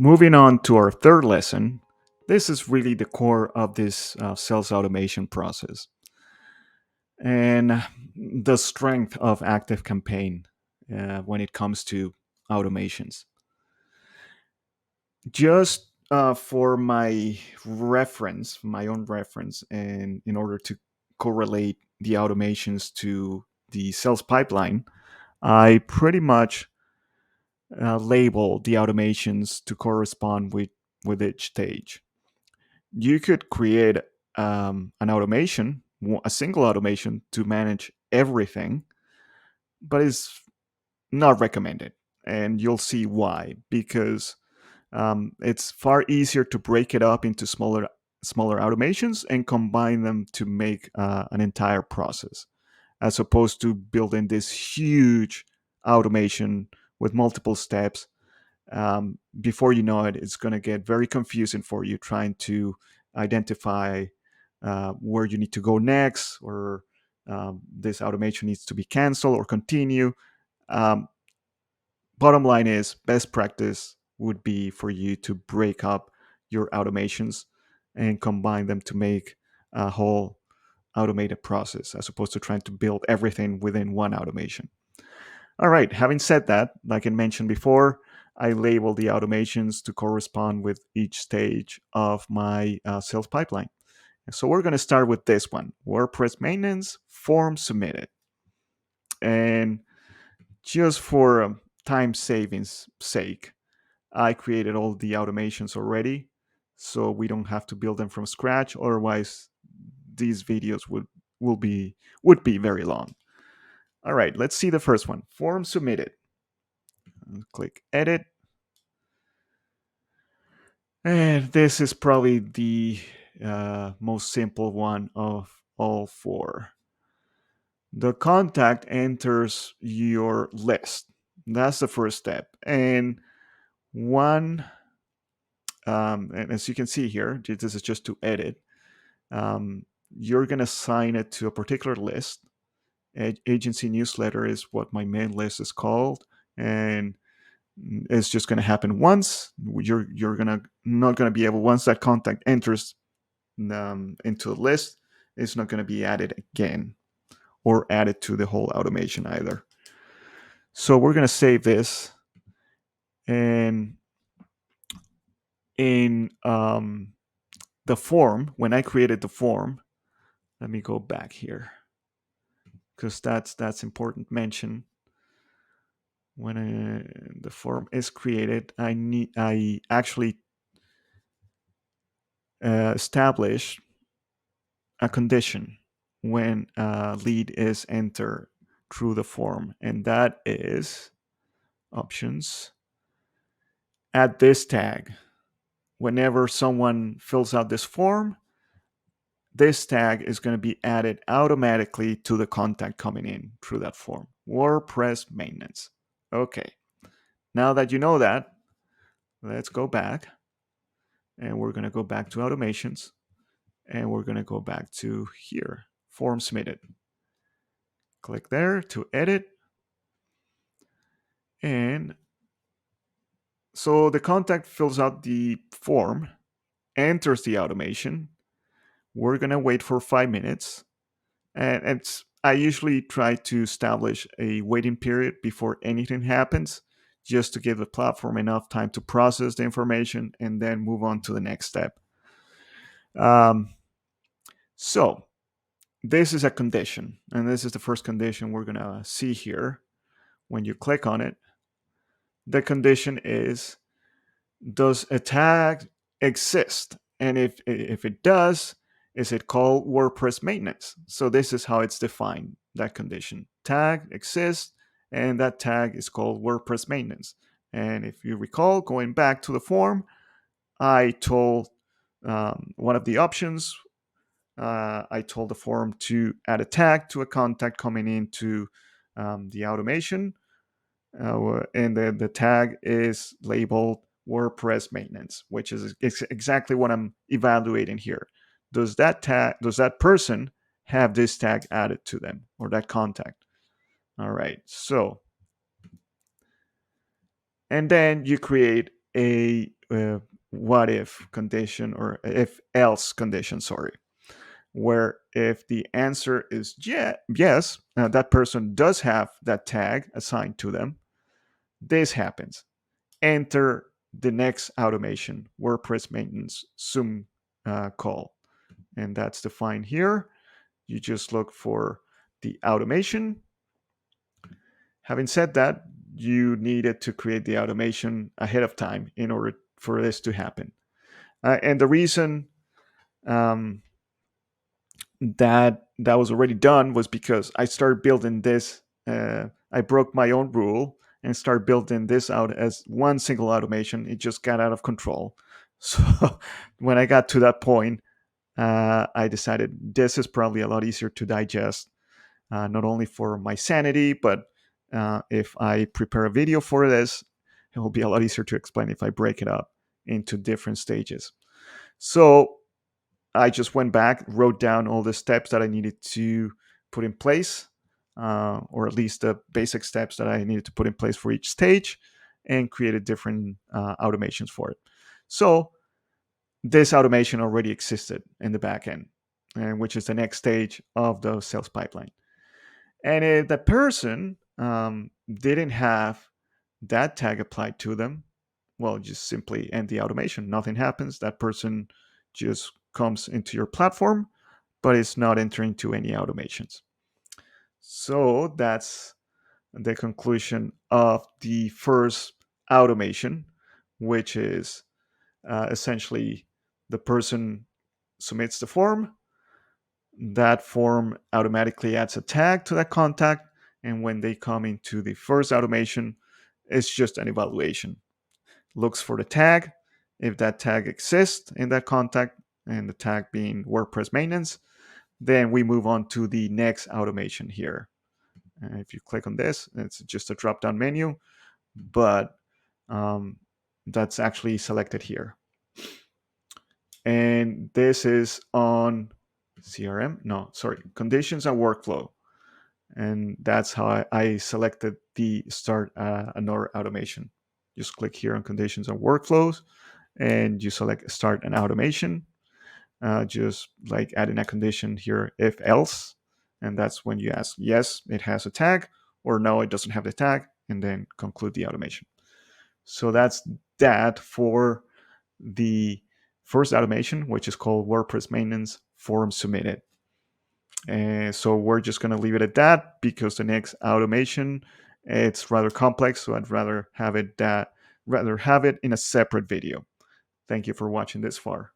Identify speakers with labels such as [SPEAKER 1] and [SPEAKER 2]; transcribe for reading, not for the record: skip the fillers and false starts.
[SPEAKER 1] Moving on to our third lesson, this is really the core of this sales automation process and the strength of ActiveCampaign when it comes to automations. Just for my reference, my own reference, and in order to correlate the automations to the sales pipeline, I pretty much label the automations to correspond with each stage. You could create an automation, a single automation to manage everything, but it's not recommended. And you'll see why, because it's far easier to break it up into smaller automations and combine them to make an entire process, as opposed to building this huge automation with multiple steps. Before you know it, it's going to get very confusing for you trying to identify where you need to go next, or this automation needs to be canceled or continue. Um, Bottom line is, best practice would be for you to break up your automations and combine them to make a whole automated process, as opposed to trying to build everything within one automation. All right, having said that, like I mentioned before, I label the automations to correspond with each stage of my sales pipeline. So we're going to start with this one: WordPress maintenance, form submitted. And just for time savings sake, I created all the automations already, so we don't have to build them from scratch. Otherwise, these videos would be very long. All right, let's see the first one: form submitted. Click edit. And this is probably the most simple one of all four. The contact enters your list. That's the first step. And one, and as you can see here, this is just to edit. You're going to assign it to a particular list. Agency newsletter is what my main list is called. And it's just going to happen once. You're gonna not going to be able, once that contact enters into the list, it's not going to be added again or added to the whole automation either. So we're going to save this, and in the form, when I created the form, let me go back here because that's important mention. When the form is created, I actually establish a condition when a lead is entered through the form, and that is options, add this tag. Whenever someone fills out this form, this tag is going to be added automatically to the contact coming in through that form. WordPress maintenance. Okay, now that you know that, let's go back, and we're going to go back to automations, and we're going to go back to here, form submitted. Click there to edit. And so the contact fills out the form, enters the automation. We're going to wait for 5 minutes. And I usually try to establish a waiting period before anything happens, just to give the platform enough time to process the information and then move on to the next step. So this is a condition, and this is the first condition we're going to see here. When you click on it, the condition is, does a tag exist? And if it does, is it called WordPress maintenance? So this is how it's defined, that condition. Tag exists, and that tag is called WordPress maintenance. And if you recall, going back to the form, I told one of the options, I told the form to add a tag to a contact coming into the automation. And the tag is labeled WordPress maintenance, which is exactly what I'm evaluating here. Does that person have this tag added to them, or that contact? All right. So, and then you create a what if condition, or if else condition, sorry, where if the answer is yes, that person does have that tag assigned to them, this happens. Enter the next automation, WordPress maintenance Zoom call. And that's defined here. You just look for the automation. Having said that, you needed to create the automation ahead of time in order for this to happen. And the reason um, that was already done was because I started building this. I broke my own rule and started building this out as one single automation. It just got out of control. So when I got to that point, I decided this is probably a lot easier to digest, not only for my sanity, but if I prepare a video for this, it will be a lot easier to explain if I break it up into different stages. So I just went back, wrote down all the steps that I needed to put in place, or at least the basic steps that I needed to put in place for each stage, and created different automations for it. So this automation already existed in the backend, and which is the next stage of the sales pipeline. And if the person didn't have that tag applied to them, well, just simply end the automation. Nothing happens. That person just comes into your platform, but it's not entering to any automations. So that's the conclusion of the first automation, which is essentially the person submits the form. That form automatically adds a tag to that contact. And when they come into the first automation, it's just an evaluation. Looks for the tag. If that tag exists in that contact, and the tag being WordPress maintenance, then we move on to the next automation here. And if you click on this, it's just a drop down menu, but that's actually selected here. And this is on CRM. No, sorry, conditions and workflow. And that's how I selected the start another automation. Just click here on conditions and workflows, and you select start an automation. Just like adding a condition here, if else. And that's when you ask, yes, it has a tag, or no, it doesn't have the tag, and then conclude the automation. So that's that for the first automation, which is called WordPress maintenance form submitted. And so we're just going to leave it at that, because the next automation, it's rather complex, so I'd rather have it in a separate video. Thank you for watching this far.